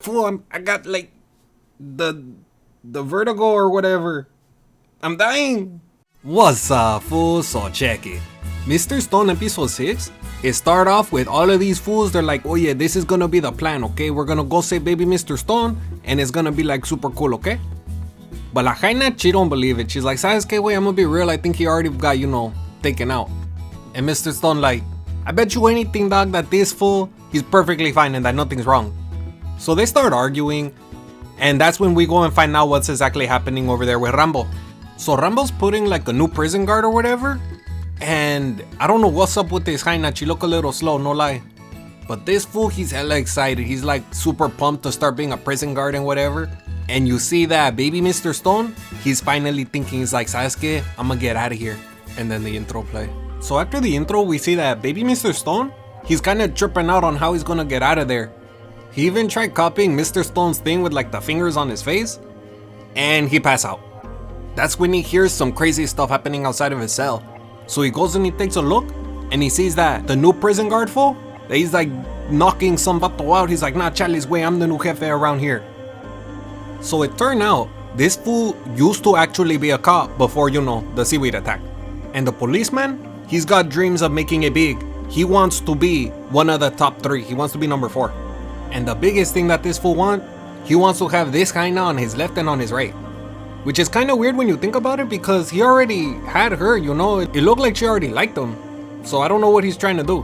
Fool, I got like the the vertigo or whatever. I'm dying. What's up, fool? So check it. Mr. Stone episode 6, it start off with all of these fools. They're like, oh yeah, this is gonna be the plan, okay? We're gonna go save baby Mr. Stone and it's gonna be like super cool, okay? But La Jaina, she don't believe it. She's like, ¿Sabes qué, way? I'm gonna be real. I think he already got, taken out. And Mr. Stone like, I bet you anything, dog, that this fool, he's perfectly fine and that nothing's wrong. So they start arguing, and that's when we go and find out what's exactly happening over there with Rambo. So Rambo's putting like a new prison guard or whatever, and I don't know what's up with this Jaina. She look a little slow, no lie. But this fool, he's hella excited. He's like super pumped to start being a prison guard and whatever. And you see that baby Mr. Stone, he's finally thinking, he's like, ¿Sabes qué? I'm gonna get out of here. And then the intro play. So after the intro, we see that baby Mr. Stone, he's kind of tripping out on how he's gonna get out of there. He even tried copying Mr. Stone's thing with like the fingers on his face, and he passed out. That's when he hears some crazy stuff happening outside of his cell. So he goes and he takes a look, and he sees that the new prison guard fool, that he's like knocking some vato out. He's like, nah, Charlie's way, I'm the new jefe around here. So it turned out, this fool used to actually be a cop before, the seaweed attack. And the policeman, he's got dreams of making it big. He wants to be one of the top 3. He wants to be number 4. And the biggest thing that this fool wants, he wants to have this Jaina on his left and on his right. Which is kind of weird when you think about it, because he already had her, It looked like she already liked him. So I don't know what he's trying to do.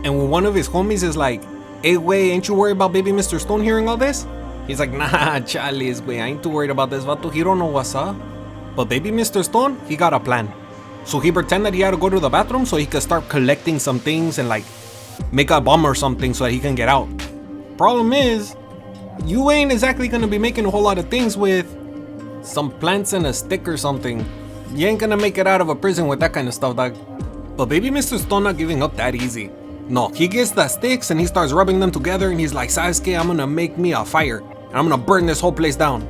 And when one of his homies is like, hey, wey, ain't you worried about baby Mr. Stone hearing all this? He's like, nah, Charlie's way, I ain't too worried about this vato. He don't know what's up. But baby Mr. Stone, he got a plan. So he pretended he had to go to the bathroom so he could start collecting some things and like make a bomb or something so that he can get out. Problem is, you ain't exactly gonna be making a whole lot of things with some plants and a stick or something. You ain't gonna make it out of a prison with that kind of stuff, dog. But baby Mr. Stone not giving up that easy. No, he gets the sticks and he starts rubbing them together and he's like, ¿Sabes qué? I'm gonna make me a fire and I'm gonna burn this whole place down.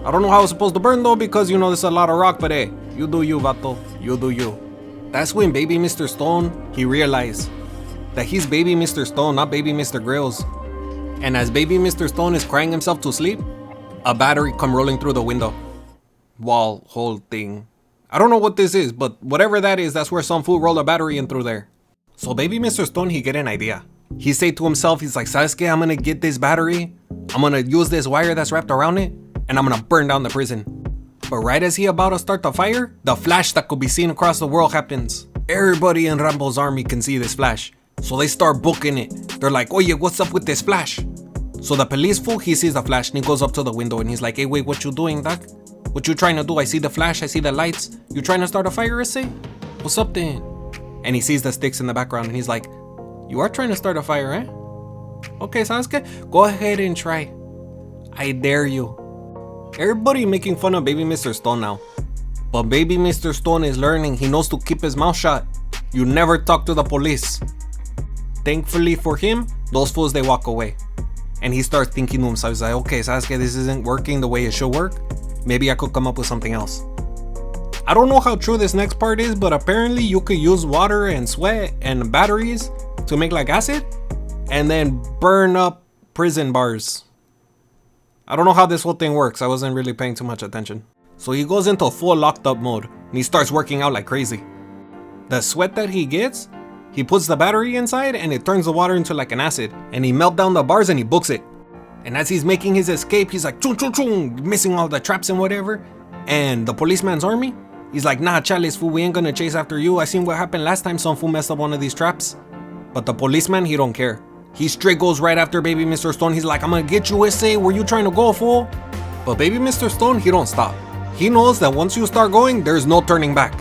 I don't know how it's supposed to burn though, because there's a lot of rock, but hey, you do you, vato. You do you. That's when baby Mr. Stone, he realized that he's baby Mr. Stone, not baby Mr. Grills. And as baby Mr. Stone is crying himself to sleep, a battery come rolling through the window. Wall, whole thing. I don't know what this is, but whatever that is, that's where some fool rolled a battery in through there. So baby Mr. Stone, he get an idea. He say to himself, he's like, ¿Sabes qué? I'm gonna get this battery, I'm gonna use this wire that's wrapped around it, and I'm gonna burn down the prison. But right as he about to start the fire, the flash that could be seen across the world happens. Everybody in Rambo's army can see this flash. So they start booking it. They're like, oh yeah, what's up with this flash? So the police fool, he sees the flash and he goes up to the window and he's like, hey, wait, what you doing, doc? What you trying to do? I see the flash, I see the lights. You trying to start a fire, I say? What's up then? And he sees the sticks in the background and he's like, you are trying to start a fire, eh? Okay, sounds good. Go ahead and try. I dare you. Everybody making fun of baby Mr. Stone now. But baby Mr. Stone is learning. He knows to keep his mouth shut. You never talk to the police. Thankfully for him, those fools, they walk away. And he starts thinking to himself, he's like, okay, ¿Sabes qué? This isn't working the way it should work. Maybe I could come up with something else. I don't know how true this next part is, but apparently you could use water and sweat and batteries to make like acid and then burn up prison bars. I don't know how this whole thing works. I wasn't really paying too much attention. So he goes into full locked up mode and he starts working out like crazy. The sweat that he gets, he puts the battery inside and it turns the water into like an acid, and he melts down the bars and he books it. And as he's making his escape, he's like chung chung chung, missing all the traps and whatever. And the policeman's army, he's like, nah, Charlie's fool, we ain't gonna chase after you. I seen what happened last time some fool messed up one of these traps. But the policeman, he don't care. He straight goes right after baby Mr. Stone. He's like, I'm gonna get you, SA, where you trying to go, fool? But baby Mr. Stone, he don't stop. He knows that once you start going, there's no turning back.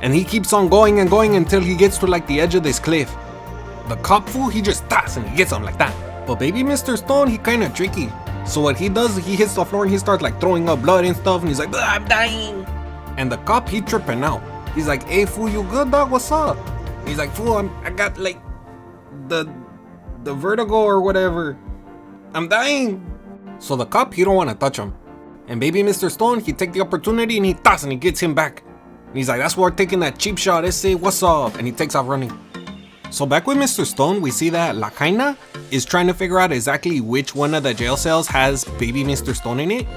And he keeps on going and going until he gets to like the edge of this cliff. The cop fool, he just stops and he gets him like that. But baby Mr. Stone, he kinda tricky. So what he does, he hits the floor and he starts like throwing up blood and stuff, and he's like, I'm dying. And the cop, he tripping out. He's like, hey fool, you good, dog? What's up? He's like, fool, I got like the vertigo or whatever. I'm dying. So the cop, he don't want to touch him. And baby Mr. Stone, he take the opportunity and he tosses and he gets him back. And he's like, that's why we're taking that cheap shot. SA, what's up? And he takes off running. So back with Mr. Stone, we see that La Kaina is trying to figure out exactly which one of the jail cells has baby Mr. Stone in it.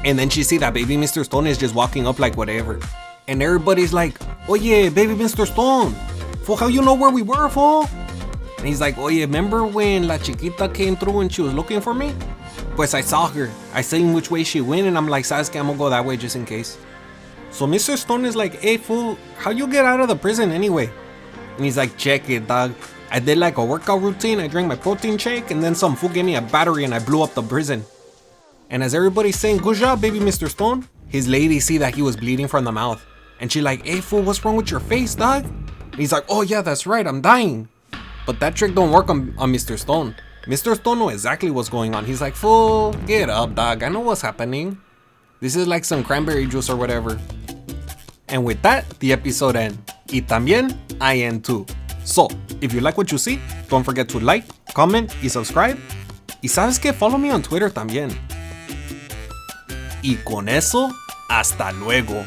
And then she see that baby Mr. Stone is just walking up like whatever. And everybody's like, oye, baby Mr. Stone, fool, how you know where we were, fool? And he's like, oye, remember when La Chiquita came through and she was looking for me? Pues I saw her. I seen which way she went and I'm like, sabes que I'm gonna go that way just in case. So Mr. Stone is like, hey fool, how you get out of the prison anyway? And he's like, check it, dog. I did like a workout routine, I drank my protein shake, and then some fool gave me a battery and I blew up the prison. And as everybody's saying, good job, baby Mr. Stone, his lady see that he was bleeding from the mouth. And she like, hey fool, what's wrong with your face, dog? And he's like, oh yeah, that's right, I'm dying. But that trick don't work on Mr. Stone. Mr. Stone knows exactly what's going on. He's like, fool, get up, dog, I know what's happening. This is like some cranberry juice or whatever. And with that, the episode ends. Y también I end too. So, if you like what you see, don't forget to like, comment y subscribe. Y sabes que, follow me on Twitter también. Y con eso, hasta luego.